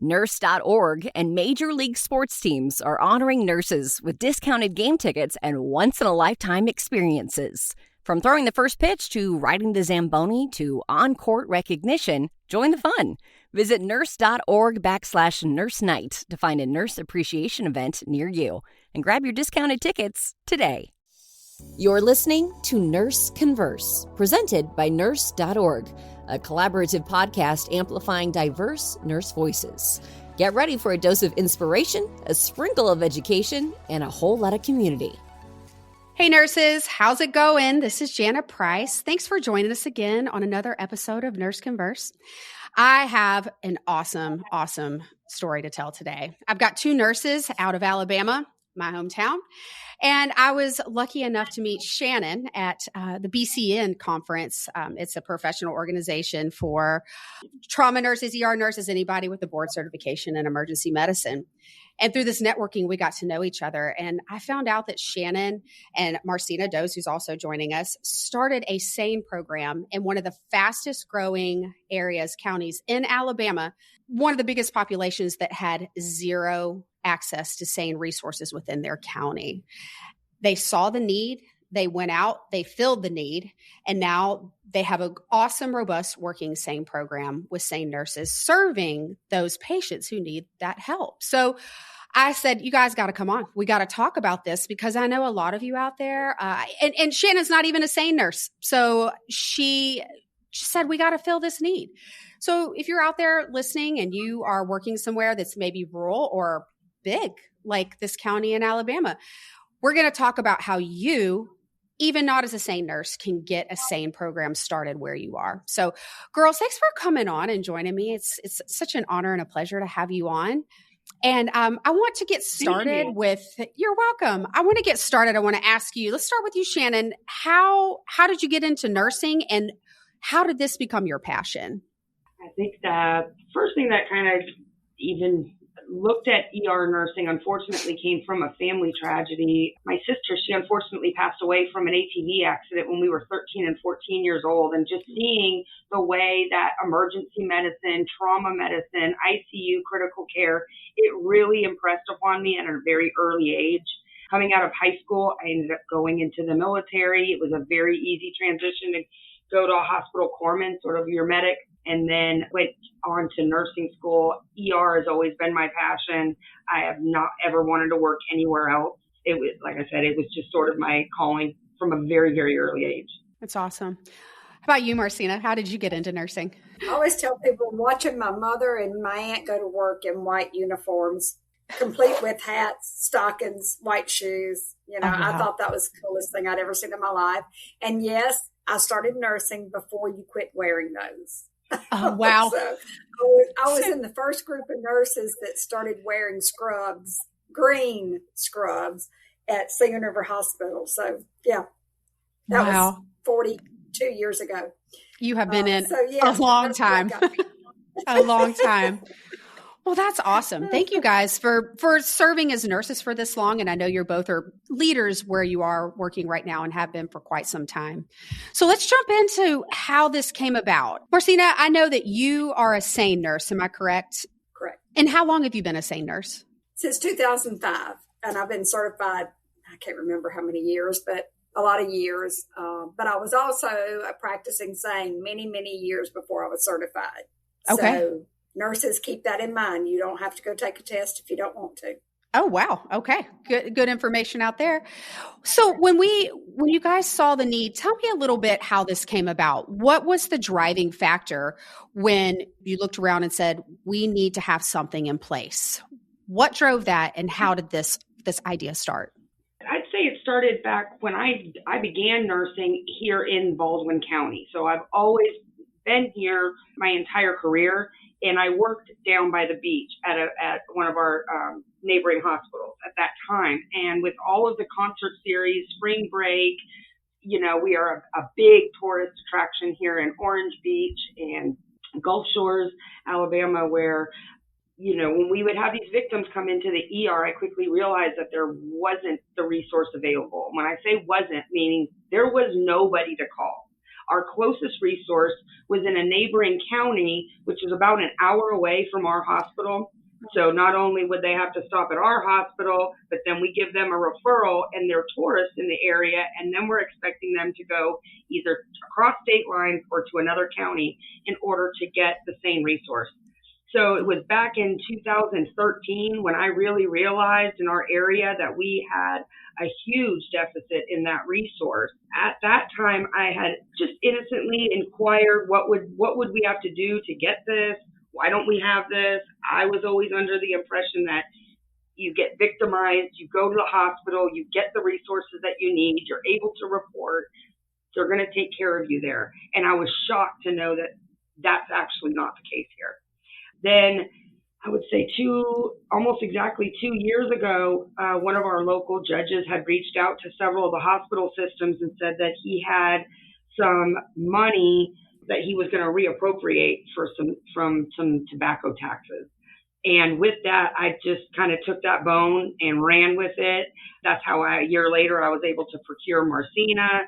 Nurse.org and Major League Sports teams are honoring nurses with discounted game tickets and once-in-a-lifetime experiences. From throwing the first pitch to riding the Zamboni to on-court recognition, join the fun. Visit nurse.org/nurse night to find a nurse appreciation event near you and grab your discounted tickets today. You're listening to Nurse Converse, presented by Nurse.org, a collaborative podcast amplifying diverse nurse voices. Get ready for a dose of inspiration, a sprinkle of education, and a whole lot of community. Hey nurses, how's it going? This is Jana Price. Thanks for joining us again on another episode of Nurse Converse. I have an awesome story to tell today. I've got two nurses out of Alabama, my hometown, and I was lucky enough to meet Shannon at the BCN conference. It's a professional organization for trauma nurses, ER nurses, anybody with a board certification in emergency medicine. And through this networking, we got to know each other. And I found out that Shannon and Marcina, Doze, who's also joining us, started a SANE program in one of the fastest growing counties in Alabama, one of the biggest populations that had zero access to SANE resources within their county. They saw the need, they went out, they filled the need, and now they have an awesome, robust working SANE program with SANE nurses serving those patients who need that help. So I said, you guys got to come on. We got to talk about this because I know a lot of you out there, and Shannon's not even a SANE nurse. So she said, we got to fill this need. So if you're out there listening and you are working somewhere that's maybe rural or big, like this county in Alabama, we're going to talk about how you, even not as a SANE nurse, can get a SANE program started where you are. So girls, thanks for coming on and joining me. It's such an honor and a pleasure to have you on. And I want to get started you're welcome. I want to get started. I want to ask you, let's start with you, Shannon. How did you get into nursing and how did this become your passion? I think the first thing that kind of even looked at ER nursing, unfortunately, came from a family tragedy. My sister, she unfortunately passed away from an ATV accident when we were 13 and 14 years old. And just seeing the way that emergency medicine, trauma medicine, ICU, critical care, it really impressed upon me at a very early age. Coming out of high school, I ended up going into the military. It was a very easy transition to go to a hospital corpsman, sort of your medic, and then went on to nursing school. ER has always been my passion. I have not ever wanted to work anywhere else. It was, like I said, it was just sort of my calling from a very, very early age. That's awesome. How about you, Marcina? How did you get into nursing? I always tell people, watching my mother and my aunt go to work in white uniforms, complete with hats, stockings, white shoes. You know, I thought that was the coolest thing I'd ever seen in my life. And yes, I started nursing before you quit wearing those. Oh, wow. So I was in the first group of nurses that started wearing scrubs, green scrubs at Singing River Hospital. So, yeah, that was 42 years ago. You have been in a long time. A long time. Well, that's awesome. Thank you guys for serving as nurses for this long. And I know you're both are leaders where you are working right now and have been for quite some time. So let's jump into how this came about. Marcina, I know that you are a SANE nurse. Am I correct? Correct. And how long have you been a SANE nurse? Since 2005. And I've been certified, I can't remember how many years, but a lot of years. But I was also a practicing SANE many, many years before I was certified. Okay. So nurses, keep that in mind. You don't have to go take a test if you don't want to. Oh, wow. Okay. Good information out there. So when you guys saw the need, tell me a little bit how this came about. What was the driving factor when you looked around and said, we need to have something in place? What drove that and how did this idea start? I'd say it started back when I began nursing here in Baldwin County. So I've always been here my entire career. And I worked down by the beach at one of our neighboring hospitals at that time. And with all of the concert series, spring break, you know, we are a big tourist attraction here in Orange Beach and Gulf Shores, Alabama, where, you know, when we would have these victims come into the ER, I quickly realized that there wasn't the resource available. When I say wasn't, meaning there was nobody to call. Our closest resource was in a neighboring county, which is about an hour away from our hospital. So not only would they have to stop at our hospital, but then we give them a referral and they're tourists in the area. And then we're expecting them to go either across state lines or to another county in order to get the same resource. So it was back in 2013 when I really realized in our area that we had a huge deficit in that resource. At that time, I had just innocently inquired what would we have to do to get this? Why don't we have this? I was always under the impression that you get victimized, you go to the hospital, you get the resources that you need, you're able to report, they're going to take care of you there. And I was shocked to know that that's actually not the case here. Then I would say almost exactly 2 years ago, one of our local judges had reached out to several of the hospital systems and said that he had some money that he was going to reappropriate from some tobacco taxes. And with that, I just kind of took that bone and ran with it. That's how a year later, I was able to procure Marcina,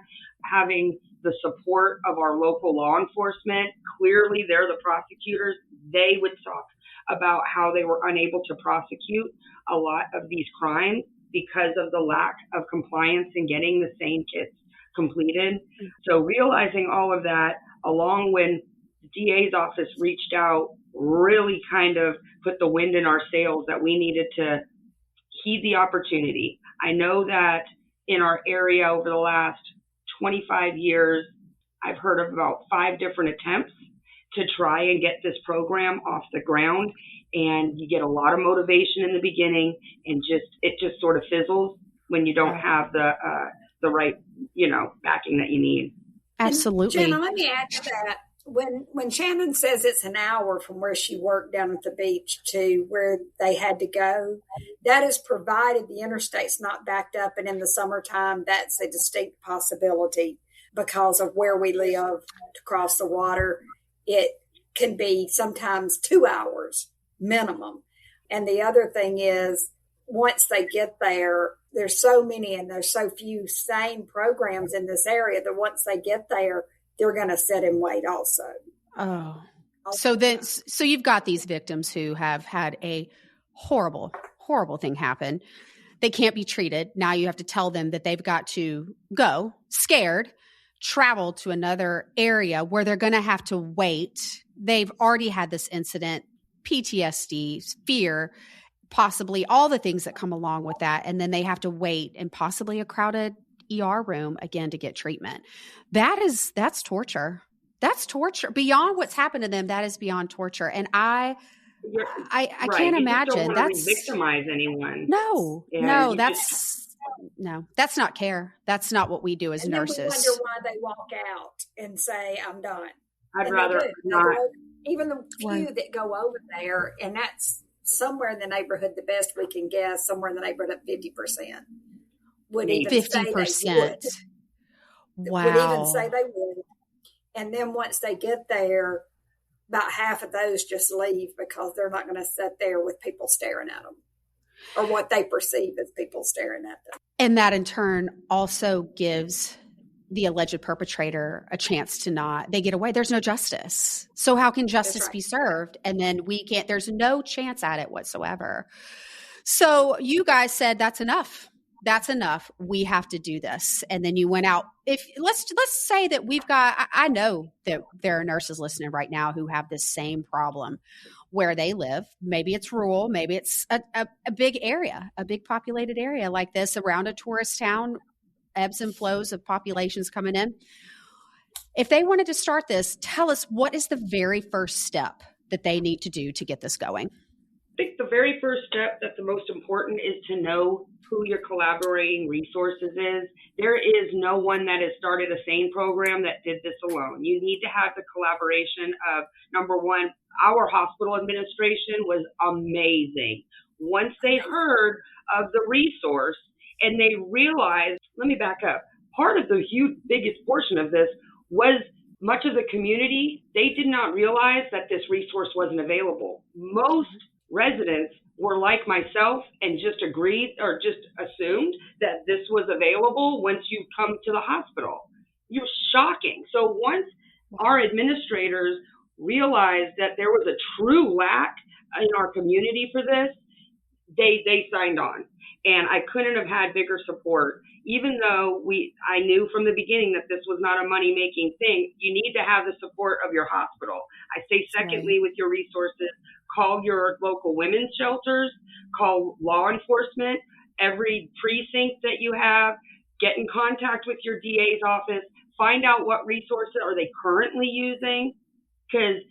having the support of our local law enforcement. Clearly, they're the prosecutors. They would talk about how they were unable to prosecute a lot of these crimes because of the lack of compliance in getting the SANE kits completed. So realizing all of that, along when the DA's office reached out, really kind of put the wind in our sails that we needed to heed the opportunity. I know that in our area over the last 25 years, I've heard of about 5 different attempts to try and get this program off the ground. And you get a lot of motivation in the beginning and it just sort of fizzles when you don't have the right, backing that you need. Absolutely. And Jana, let me add to that. When Shannon says it's an hour from where she worked down at the beach to where they had to go, that is provided the interstate's not backed up. And in the summertime, that's a distinct possibility because of where we live to cross the water. It can be sometimes 2 hours minimum. And the other thing is, once they get there, there's so many and there's so few SANE programs in this area that once they get there, they're going to sit and wait also. Oh, so you've got these victims who have had a horrible, horrible thing happen. They can't be treated. Now you have to tell them that they've got to go scared, travel to another area where they're going to have to wait. They've already had this incident, PTSD, fear, possibly all the things that come along with that. And then they have to wait in possibly a crowded ER room again to get treatment. That's torture. That's torture beyond what's happened to them. That is beyond torture. And I can't imagine. You don't want to victimize anyone. No, that's not care. That's not what we do as nurses. Then we wonder why they walk out and say, I'm done. I'd rather not. Even the few that go over there, and that's somewhere in the neighborhood, the best we can guess, somewhere in the neighborhood of 50%. Would even 50%. Say they would. Wow. Would even say they would. And then once they get there, about half of those just leave because they're not going to sit there with people staring at them or what they perceive as people staring at them. And that in turn also gives the alleged perpetrator a chance they get away. There's no justice. So how can justice be served? And then there's no chance at it whatsoever. So you guys said that's enough. That's enough. We have to do this. And then you went out. Let's say that I know that there are nurses listening right now who have this same problem where they live. Maybe it's rural. Maybe it's a big area, a big populated area like this around a tourist town, ebbs and flows of populations coming in. If they wanted to start this, tell us what is the very first step that they need to do to get this going? I think the very first step that's the most important is to know who your collaborating resources is. There is no one that has started a SANE program that did this alone. You need to have the collaboration of, number one, our hospital administration was amazing. Once they heard of the resource and they realized, let me back up, part of the biggest portion of this was much of the community, they did not realize that this resource wasn't available. Most residents were like myself and just agreed or just assumed that this was available once you come to the hospital. You're shocking. So once our administrators realized that there was a true lack in our community for this, they signed on. And I couldn't have had bigger support. Even though I knew from the beginning that this was not a money-making thing, you need to have the support of your hospital. I say, secondly, with your resources, call your local women's shelters, call law enforcement, every precinct that you have, get in contact with your DA's office, find out what resources are they currently using, because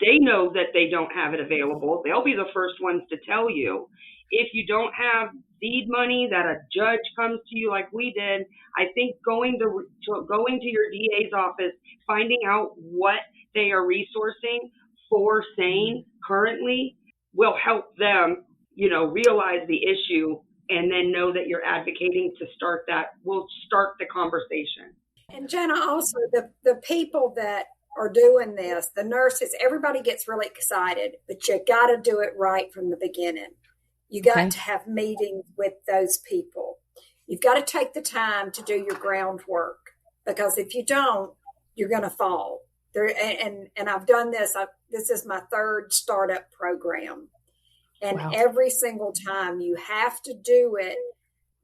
they know that they don't have it available. They'll be the first ones to tell you. If you don't have seed money that a judge comes to you like we did, I think going to your DA's office, finding out what they are resourcing for SANE currently will help them, realize the issue and then know that you're advocating to start that. We'll start the conversation. And Jana, also the people that are doing this, the nurses, everybody gets really excited, but you got to do it right from the beginning. You got to have meetings with those people. You've got to take the time to do your groundwork, because if you don't, you're going to fall. And I've done this. This is my third startup program. And every single time you have to do it,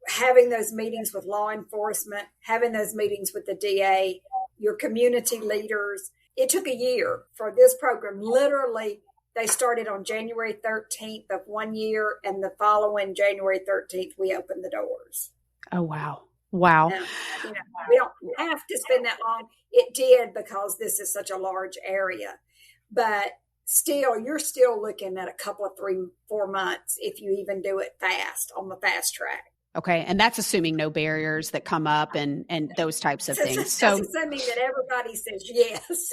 having those meetings with law enforcement, having those meetings with the DA, your community leaders. It took a year for this program. Literally, they started on January 13th of one year, and the following January 13th, we opened the doors. Oh, wow. Wow. Now, we don't have to spend that long. It did, because this is such a large area. But still, you're still looking at a couple of 3-4 months if you even do it fast on the fast track. Okay. And that's assuming no barriers that come up and those types of things. So that's assuming that everybody says yes.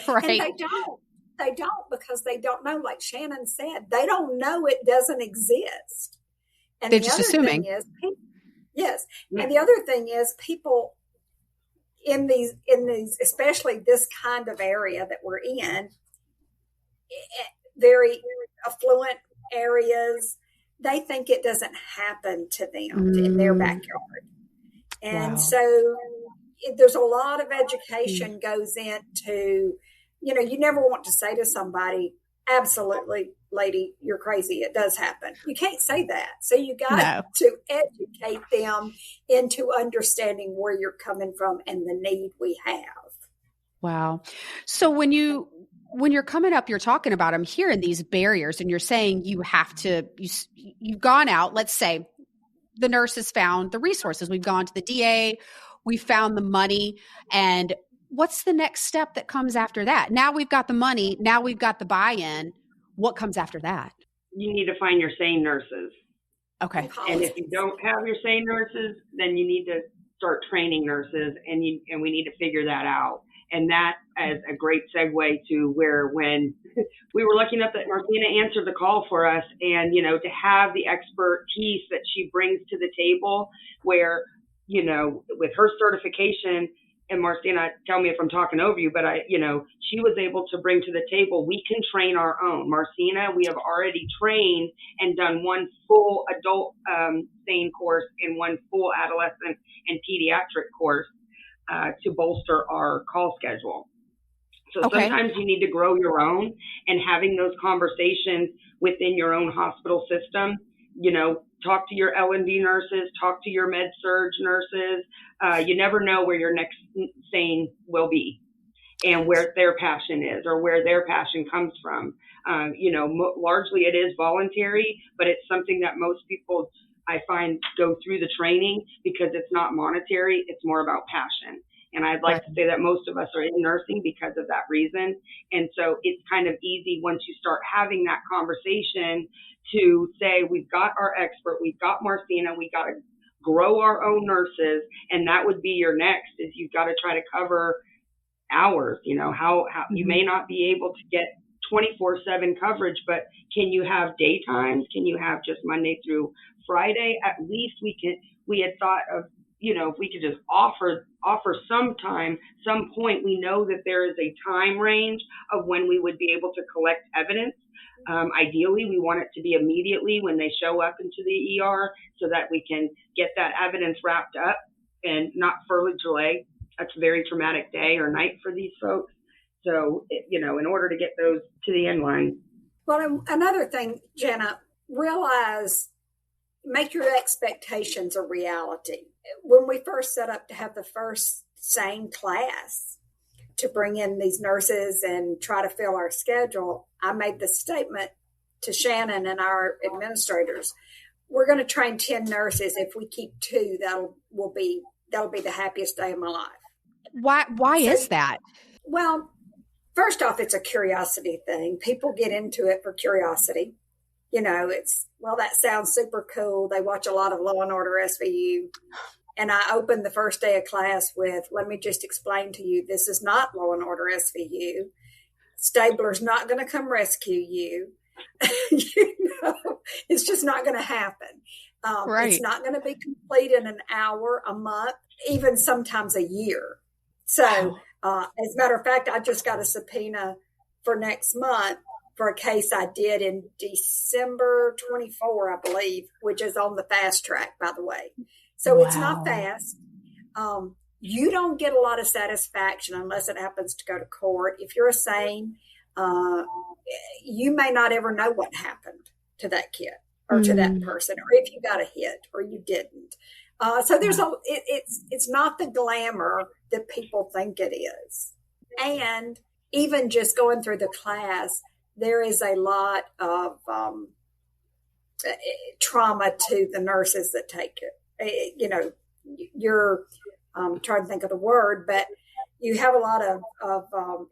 Right. And they don't. They don't, because they don't know. Like Shannon said, they don't know it doesn't exist. And they're just assuming. Yes. And the other thing is, people in these, especially this kind of area that we're in, very affluent areas, they think it doesn't happen to them in their backyard. And so there's a lot of education goes into, you never want to say to somebody, absolutely, lady, you're crazy. It does happen. You can't say that. So you got to educate them into understanding where you're coming from and the need we have. Wow. So when you're coming up, you're talking about, I'm hearing these barriers, and you're saying you have to, you've gone out, let's say the nurse has found the resources. We've gone to the DA, we found the money, and what's the next step that comes after that? Now we've got the money. Now we've got the buy-in. What comes after that? You need to find your SANE nurses. Okay. And if you don't have your SANE nurses, then you need to start training nurses, and we need to figure that out. And that is a great segue to when we were lucky enough that Marcina answered the call for us, and, to have the expertise that she brings to the table, where, with her certification, and Marcina, tell me if I'm talking over you, but she was able to bring to the table, we can train our own. Marcina, we have already trained and done one full adult SANE course and one full adolescent and pediatric course to bolster our call schedule. So sometimes you need to grow your own, and having those conversations within your own hospital system, talk to your L&D nurses, talk to your med-surg nurses. You never know where your next SANE will be and where their passion is or where their passion comes from. Largely it is voluntary, but it's something that most people, I find, go through the training because it's not monetary. It's more about passion. And I'd like to say that most of us are in nursing because of that reason. And so it's kind of easy once you start having that conversation to say, we've got our expert, we've got Marcina, we got to grow our own nurses. And that would be your next, is you've got to try to cover hours. How you may not be able to get 24/7 coverage, but can you have daytimes? Can you have just Monday through Friday? At least we had thought of, if we could just offer some point, we know that there is a time range of when we would be able to collect evidence. Ideally, we want it to be immediately when they show up into the ER so that we can get that evidence wrapped up and not further delay That's a very traumatic day or night for these folks. So, in order to get those to the end line. Well, another thing, Jana, make your expectations a reality. When we first set up to have the first SANE class to bring in these nurses and try to fill our schedule, I made the statement to Shannon and our administrators, we're going to train 10 nurses. If we keep 2, that'll be the happiest day of my life. Why is that? Well, first off, it's a curiosity thing. People get into it for curiosity. That sounds super cool. They watch a lot of Law and Order SVU. And I opened the first day of class with, let me just explain to you, this is not Law and Order SVU. Stabler's not going to come rescue you. It's just not going to happen. Right. It's not going to be complete in an hour, a month, even sometimes a year. So, as a matter of fact, I just got a subpoena for next month for a case I did in December 24, I believe, which is on the fast track, by the way. So It's not fast. You don't get a lot of satisfaction unless it happens to go to court. If you're a SANE, you may not ever know what happened to that kid or to that person, or if you got a hit or you didn't. So it's not the glamour that people think it is. And even just going through the class, there is a lot of trauma to the nurses that take it. You're trying to think of the word, but you have a lot of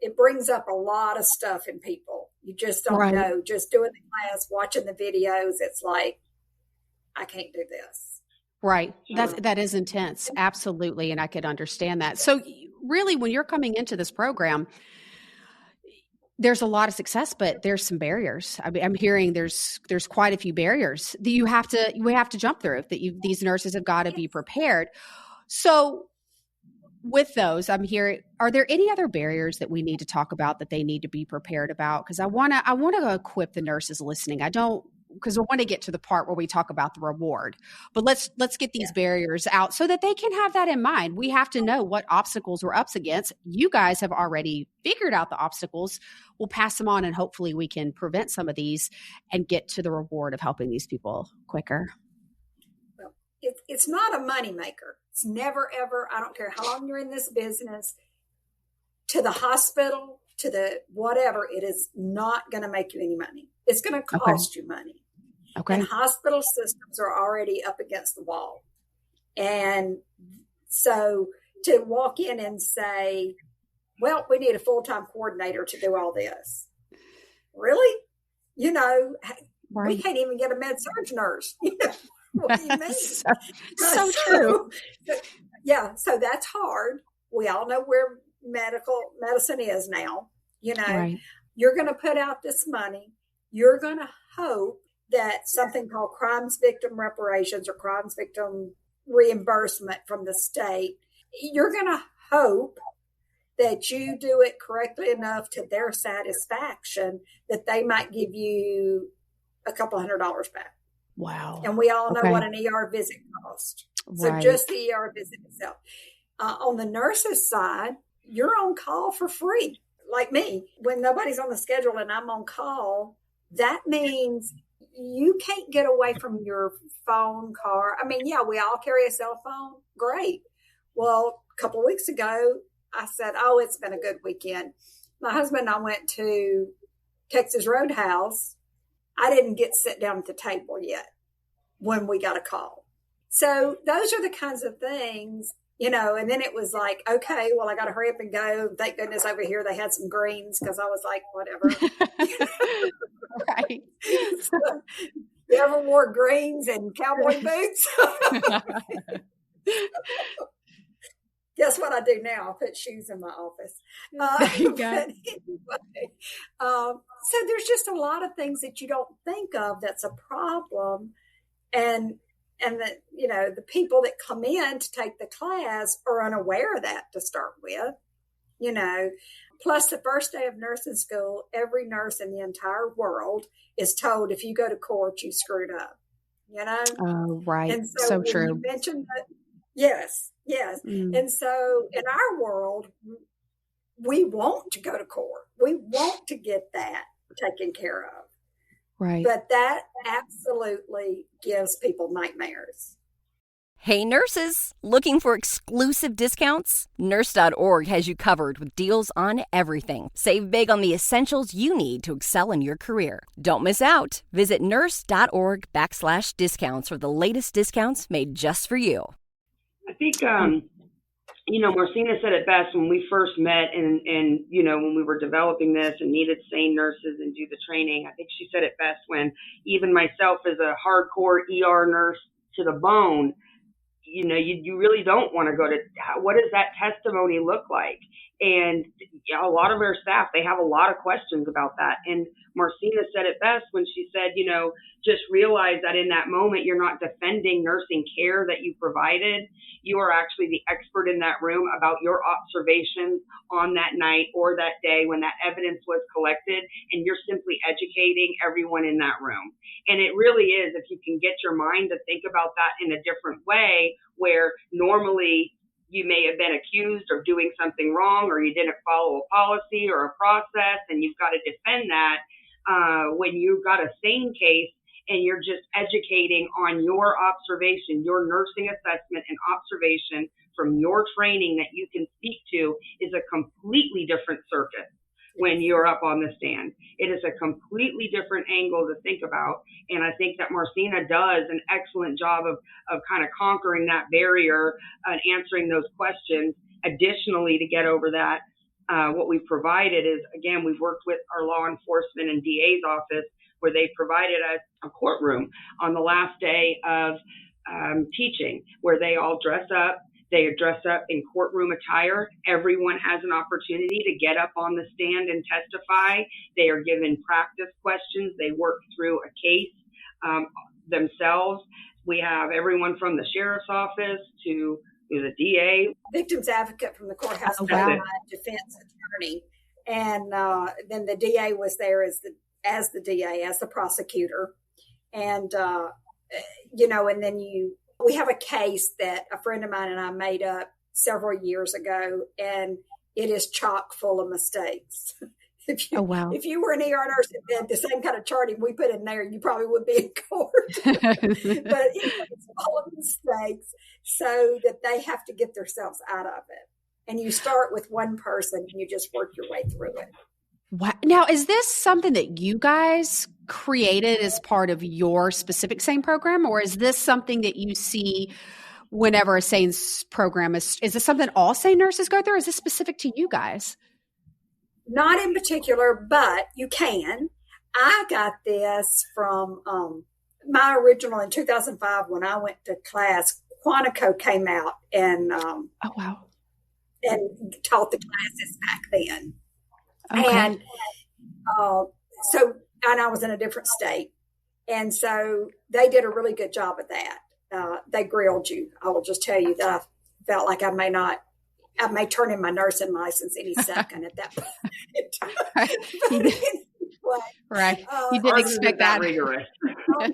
it brings up a lot of stuff in people. You just don't know. Just doing the class, watching the videos, it's like, I can't do this. Right. That is intense. Absolutely. And I could understand that. So really, when you're coming into this program, there's a lot of success, but there's some barriers. I'm hearing there's quite a few barriers that we have to jump through, that these nurses have got to be prepared. So with those, I'm hearing, are there any other barriers that we need to talk about that they need to be prepared about? Because I want to equip the nurses listening. Because I want to get to the part where we talk about the reward, but let's get these barriers out so that they can have that in mind. We have to know what obstacles we're up against. You guys have already figured out the obstacles. We'll pass them on, and hopefully we can prevent some of these and get to the reward of helping these people quicker. Well, it's not a moneymaker. It's never, ever, I don't care how long you're in this business, to the hospital, to the whatever, it is not going to make you any money. It's going to cost you money. Okay. And hospital systems are already up against the wall. And so to walk in and say, well, we need a full-time coordinator to do all this. Really? We can't even get a med-surg nurse. What do you mean? so true. Yeah. So that's hard. We all know where medicine is now. You're going to put out this money. You're going to hope that something called crimes victim reparations or crimes victim reimbursement from the state, you're going to hope that you do it correctly enough to their satisfaction that they might give you a couple $100 back. Wow. And we all know what an ER visit costs. So just the ER visit itself. On the nurse's side, you're on call for free. Like me, when nobody's on the schedule and I'm on call, that means you can't get away from your phone, car. I mean, yeah, we all carry a cell phone. Great. Well, a couple of weeks ago, I said, it's been a good weekend. My husband and I went to Texas Roadhouse. I didn't get sit down at the table yet when we got a call. So those are the kinds of things, and then it was like, okay, well, I got to hurry up and go. Thank goodness over here they had some greens because I was like, whatever. Right. So, you ever wore greens and cowboy boots? Guess what I do now? I put shoes in my office. Anyway, so there's just a lot of things that you don't think of that's a problem. And the people that come in to take the class are unaware of that to start with, Plus, the first day of nursing school, every nurse in the entire world is told if you go to court, you screwed up, Oh, right. And so so true. You mentioned Yes, yes. And so in our world, we want to go to court. We want to get that taken care of. Right. But that absolutely gives people nightmares. Hey nurses, looking for exclusive discounts? Nurse.org has you covered with deals on everything. Save big on the essentials you need to excel in your career. Don't miss out. Visit nurse.org/discounts for the latest discounts made just for you. I think, Marcina said it best when we first met and when we were developing this and needed SANE nurses and do the training. I think she said it best when even myself as a hardcore ER nurse to the bone, you really don't want to go to, what does that testimony look like? And a lot of our staff, they have a lot of questions about that. And Marcina said it best when she said, just realize that in that moment, you're not defending nursing care that you provided. You are actually the expert in that room about your observations on that night or that day when that evidence was collected. And you're simply educating everyone in that room. And it really is, if you can get your mind to think about that in a different way, where normally you may have been accused of doing something wrong, or you didn't follow a policy or a process, and you've got to defend that when you've got a SANE case and you're just educating on your observation, your nursing assessment and observation from your training that you can speak to is a completely different circuit. When you're up on the stand, it is a completely different angle to think about. And I think that Marcina does an excellent job of kind of conquering that barrier and answering those questions. Additionally, to get over that, what we've provided is, again, we've worked with our law enforcement and DA's office where they provided us a courtroom on the last day of teaching, where they all dress up. They dress up in courtroom attire. Everyone has an opportunity to get up on the stand and testify. They are given practice questions. They work through a case themselves. We have everyone from the sheriff's office to the DA. Victim's advocate from the courthouse, defense attorney. And then the DA was there as the DA, as the prosecutor. And, and then we have a case that a friend of mine and I made up several years ago, and it is chock full of mistakes. If you were an ER nurse and had the same kind of charting we put in there, you probably would be in court. But it's full of mistakes so that they have to get themselves out of it. And you start with one person and you just work your way through it. Wow. Now, is this something that you guys created as part of your specific SANE program, or is this something that you see whenever a SANE program is this something all SANE nurses go through, or is this specific to you guys? Not in particular, but you can. I got this from my original in 2005 when I went to class. Quantico came out and and taught the classes back then. Okay. And and I was in a different state. And so they did a really good job of that. They grilled you. I will just tell you that I felt like I may turn in my nursing license any second at that point. Right. You didn't expect that. On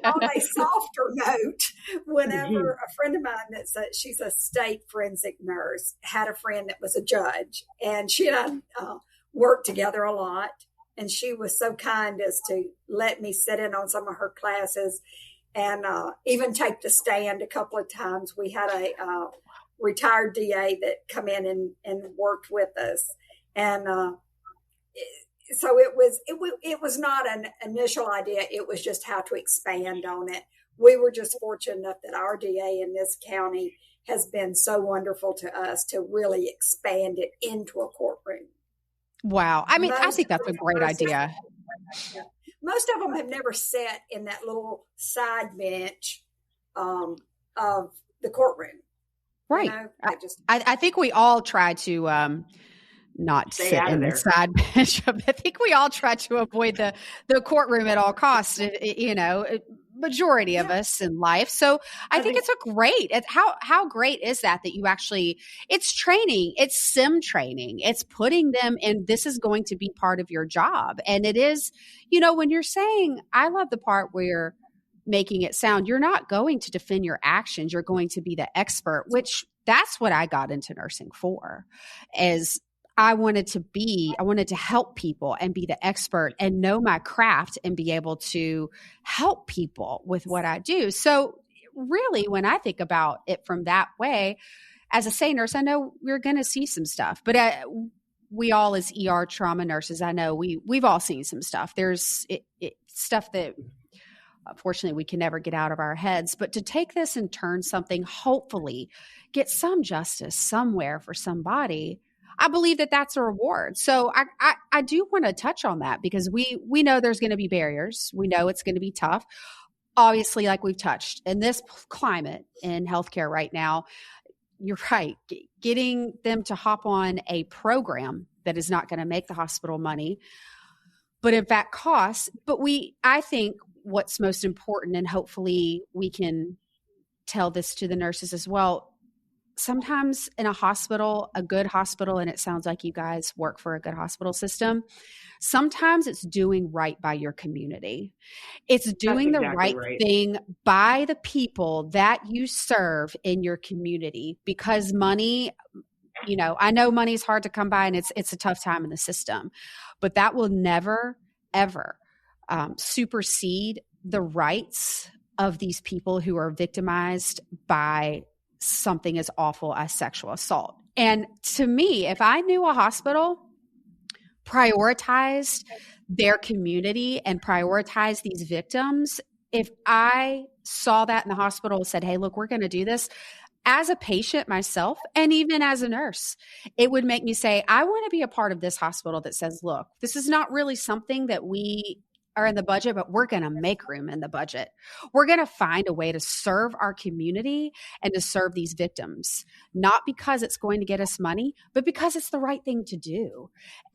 a softer note, whenever a friend of mine she's a state forensic nurse, had a friend that was a judge, and she and I worked together a lot. And she was so kind as to let me sit in on some of her classes and even take the stand a couple of times. We had a retired DA that come in and worked with us. And so it was not an initial idea. It was just how to expand on it. We were just fortunate enough that our DA in this county has been so wonderful to us to really expand it into a courtroom. Wow. I mean, I think that's a great idea. Most of them have never sat in that little side bench of the courtroom. Right. I think we all try to not sit in the side bench. I think we all try to avoid the courtroom at all costs, majority of us in life. So I think it's how great is that you actually, it's training, it's sim training, it's putting them in, this is going to be part of your job. And it is, when you're saying, I love the part where making it sound, you're not going to defend your actions. You're going to be the expert, which that's what I got into nursing for, is I wanted to help people and be the expert and know my craft and be able to help people with what I do. So really, when I think about it from that way, as a SANE nurse, I know we're going to see some stuff, but we all as ER trauma nurses, I know we've all seen some stuff. There's stuff that unfortunately we can never get out of our heads, but to take this and turn something, hopefully get some justice somewhere for somebody, I believe that that's a reward. So I do want to touch on that because we know there's going to be barriers. We know it's going to be tough. Obviously, like we've touched in this climate in healthcare right now, you're right. Getting them to hop on a program that is not going to make the hospital money, but in fact costs. But I think what's most important, and hopefully we can tell this to the nurses as well, sometimes in a hospital, a good hospital, and it sounds like you guys work for a good hospital system, sometimes it's doing right by your community. It's doing the right thing by the people that you serve in your community, because money, I know money is hard to come by and it's a tough time in the system, but that will never, ever supersede the rights of these people who are victimized by something as awful as sexual assault. And to me, if I knew a hospital prioritized their community and prioritized these victims, if I saw that in the hospital and said, hey, look, we're going to do this, as a patient myself, and even as a nurse, it would make me say, I want to be a part of this hospital that says, look, this is not really something that we are in the budget, but we're going to make room in the budget. We're going to find a way to serve our community and to serve these victims, not because it's going to get us money, but because it's the right thing to do.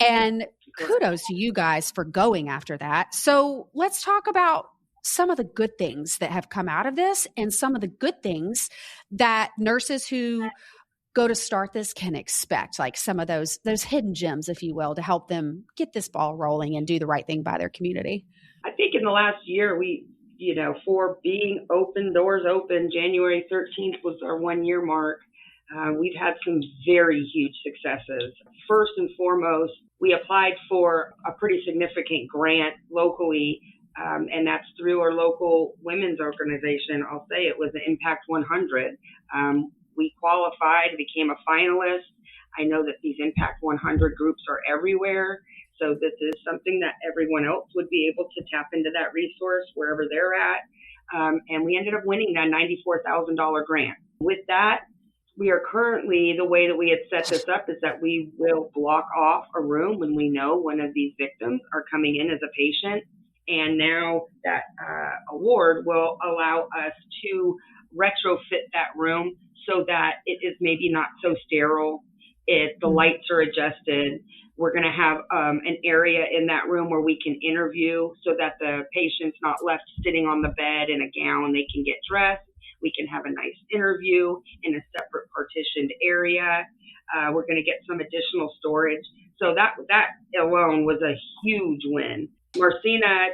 And kudos to you guys for going after that. So let's talk about some of the good things that have come out of this and some of the good things that nurses who go to start this can expect, like some of those hidden gems, if you will, to help them get this ball rolling and do the right thing by their community. I think in the last year, we, for being open, doors open, January 13th was our 1 year mark. We've had some very huge successes. First and foremost, we applied for a pretty significant grant locally, and that's through our local women's organization. I'll say it was the Impact 100. We qualified, became a finalist. I know that these Impact 100 groups are everywhere. So this is something that everyone else would be able to tap into that resource wherever they're at. And we ended up winning that $94,000 grant. With that, we are currently, the way that we had set this up is that we will block off a room when we know one of these victims are coming in as a patient. And now that award will allow us to retrofit that room so that it is maybe not so sterile. The lights are adjusted. We're going to have an area in that room where we can interview so that the patient's not left sitting on the bed in a gown. They can get dressed. We can have a nice interview in a separate partitioned area. We're going to get some additional storage. So that alone was a huge win. Marcina,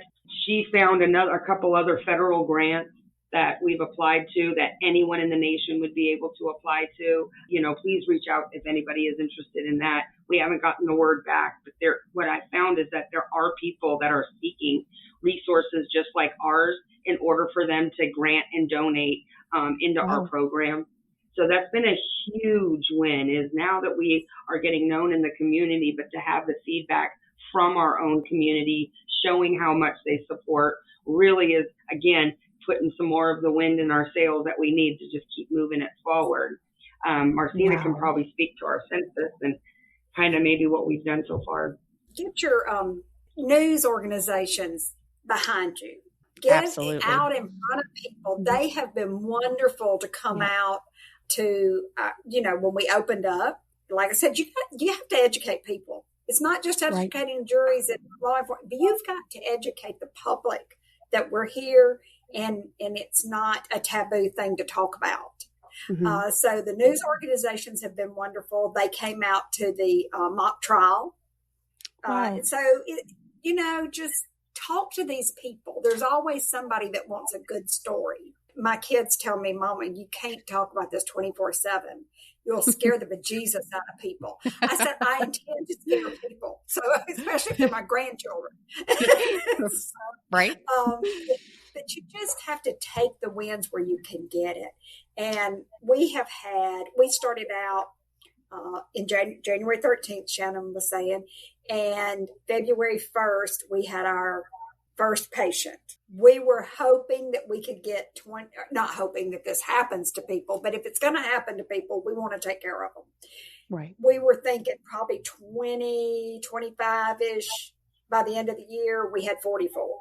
she found a couple other federal grants that we've applied to that anyone in the nation would be able to apply to. Please reach out if anybody is interested in that. We haven't gotten the word back, but what I found is that there are people that are seeking resources just like ours in order for them to grant and donate into our program. So that's been a huge win, is now that we are getting known in the community, but to have the feedback from our own community showing how much they support really is, again, putting some more of the wind in our sails that we need to just keep moving it forward. Marcina can probably speak to our census and kind of maybe what we've done so far. Get your news organizations behind you. Get it out in front of people. They have been wonderful to come out to, when we opened up. Like I said, you have to educate people. It's not just educating juries and law enforcement, but you've got to educate the public that we're here and it's not a taboo thing to talk about. Mm-hmm. So the news organizations have been wonderful. They came out to the mock trial. So, just talk to these people. There's always somebody that wants a good story. My kids tell me, Mama, you can't talk about this 24/7. You'll scare the bejesus out of people. I said, I intend to scare people. So especially if they're my grandchildren. Right. But you just have to take the wins where you can get it. And we started out in January 13th, Shannon was saying, and February 1st, we had our first patient. We were hoping that we could get 20, not hoping that this happens to people, but if it's going to happen to people, we want to take care of them. Right. We were thinking probably 20, 25-ish. By the end of the year, we had 44.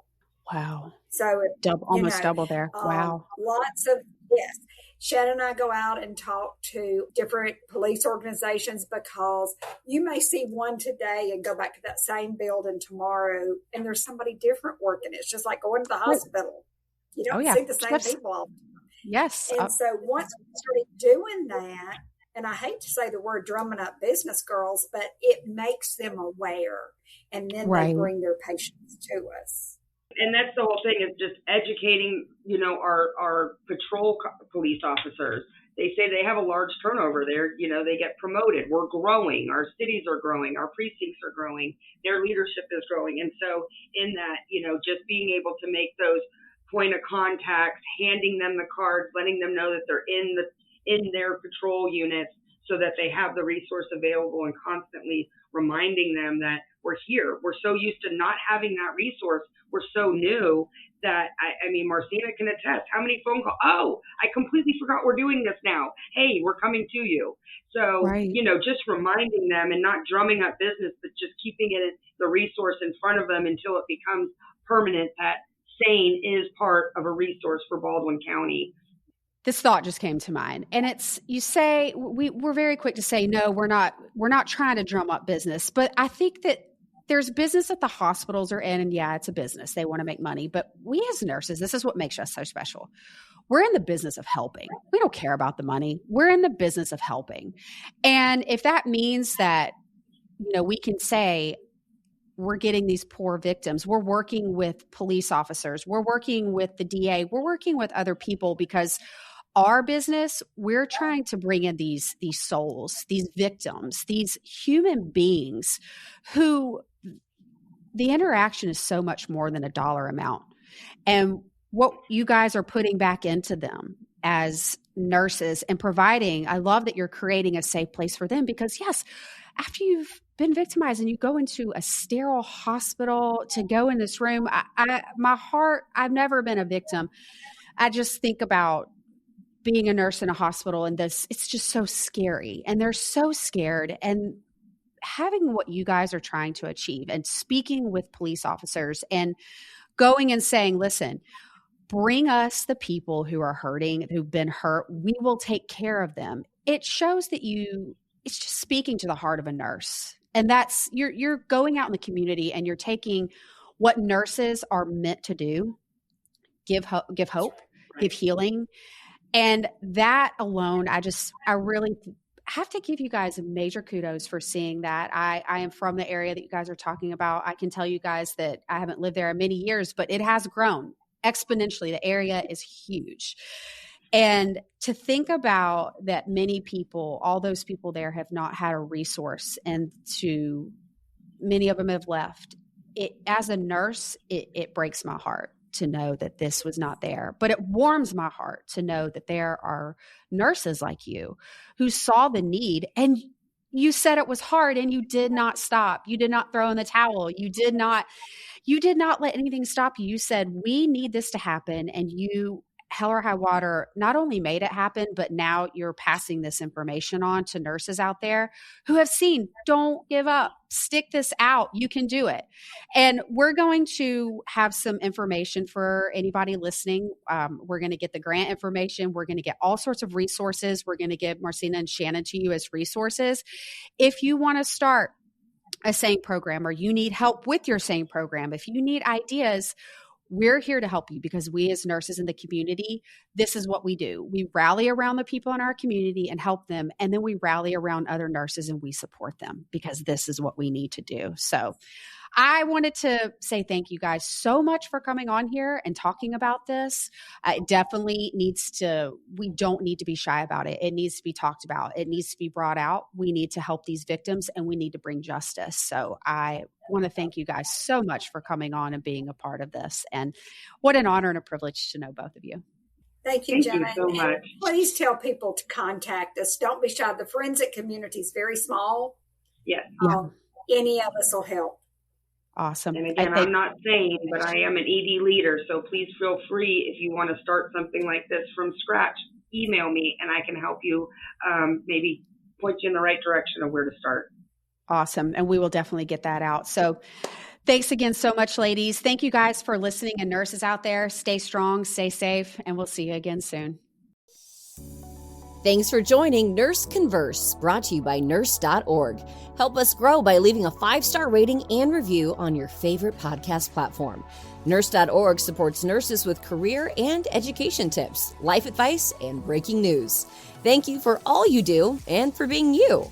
Wow. So almost double there. Wow. Yes. Shannon and I go out and talk to different police organizations, because you may see one today and go back to that same building tomorrow and there's somebody different working. It's just like going to the hospital. You don't see the same people all the time. Yes. And so once we started doing that, and I hate to say the word drumming up business girls, but it makes them aware, and then they bring their patients to us. And that's the whole thing, is just educating, our patrol police officers. They say they have a large turnover there. They get promoted. We're growing. Our cities are growing. Our precincts are growing. Their leadership is growing. And so in that, just being able to make those point of contacts, handing them the cards, letting them know that they're in their patrol units, so that they have the resource available, and constantly reminding them that we're here. We're so used to not having that resource. We're so new that, Marcina can attest. How many phone calls? Oh, I completely forgot we're doing this now. Hey, we're coming to you. So, just reminding them, and not drumming up business, but just keeping the resource in front of them until it becomes permanent, that SANE is part of a resource for Baldwin County. This thought just came to mind. And we're very quick to say, no, we're not trying to drum up business. But I think that there's business that the hospitals are in, and it's a business. They want to make money. But we as nurses, this is what makes us so special. We're in the business of helping. We don't care about the money. We're in the business of helping. And if that means that, we can say, we're getting these poor victims, we're working with police officers, we're working with the DA, we're working with other people, because our business, we're trying to bring in these souls, these victims, these human beings who the interaction is so much more than a dollar amount. And what you guys are putting back into them as nurses and providing, I love that you're creating a safe place for them, because yes, after you've been victimized and you go into a sterile hospital, to go in this room, my heart, I've never been a victim. I just think about being a nurse in a hospital, and it's just so scary, and they're so scared. And having what you guys are trying to achieve, and speaking with police officers and going and saying, listen, bring us the people who are hurting, who've been hurt. We will take care of them. It shows that it's just speaking to the heart of a nurse. And that's, you're going out in the community, and you're taking what nurses are meant to do, give hope, give healing. And that alone, I really have to give you guys a major kudos for seeing that. I am from the area that you guys are talking about. I can tell you guys that I haven't lived there in many years, but it has grown exponentially. The area is huge. And to think about that, many people, all those people there have not had a resource, and many of them have left. As a nurse, it breaks my heart to know that this was not there, but it warms my heart to know that there are nurses like you who saw the need, and you said it was hard, and you did not stop. You did not throw in the towel. You did not let anything stop you. You said, we need this to happen. And you, hell or high water, not only made it happen, but now you're passing this information on to nurses out there who have seen, don't give up, stick this out, you can do it. And we're going to have some information for anybody listening. We're going to get the grant information. We're going to get all sorts of resources. We're going to give Marcina and Shannon to you as resources. If you want to start a SANE program, or you need help with your SANE program, if you need ideas, we're here to help you, because we as nurses in the community, this is what we do. We rally around the people in our community and help them. And then we rally around other nurses and we support them, because this is what we need to do. So I wanted to say thank you guys so much for coming on here and talking about this. It definitely we don't need to be shy about it. It needs to be talked about. It needs to be brought out. We need to help these victims and we need to bring justice. So I want to thank you guys so much for coming on and being a part of this. And what an honor and a privilege to know both of you. Thank you, Jana. Thank you so much. And please tell people to contact us. Don't be shy. The forensic community is very small. Yes. Any of us will help. Awesome. And again, I'm not SANE, but I am an ED leader. So please feel free, if you want to start something like this from scratch, email me and I can help you maybe point you in the right direction of where to start. Awesome. And we will definitely get that out. So thanks again so much, ladies. Thank you guys for listening, and nurses out there, stay strong, stay safe, and we'll see you again soon. Thanks for joining Nurse Converse, brought to you by Nurse.org. Help us grow by leaving a 5-star rating and review on your favorite podcast platform. Nurse.org supports nurses with career and education tips, life advice, and breaking news. Thank you for all you do and for being you.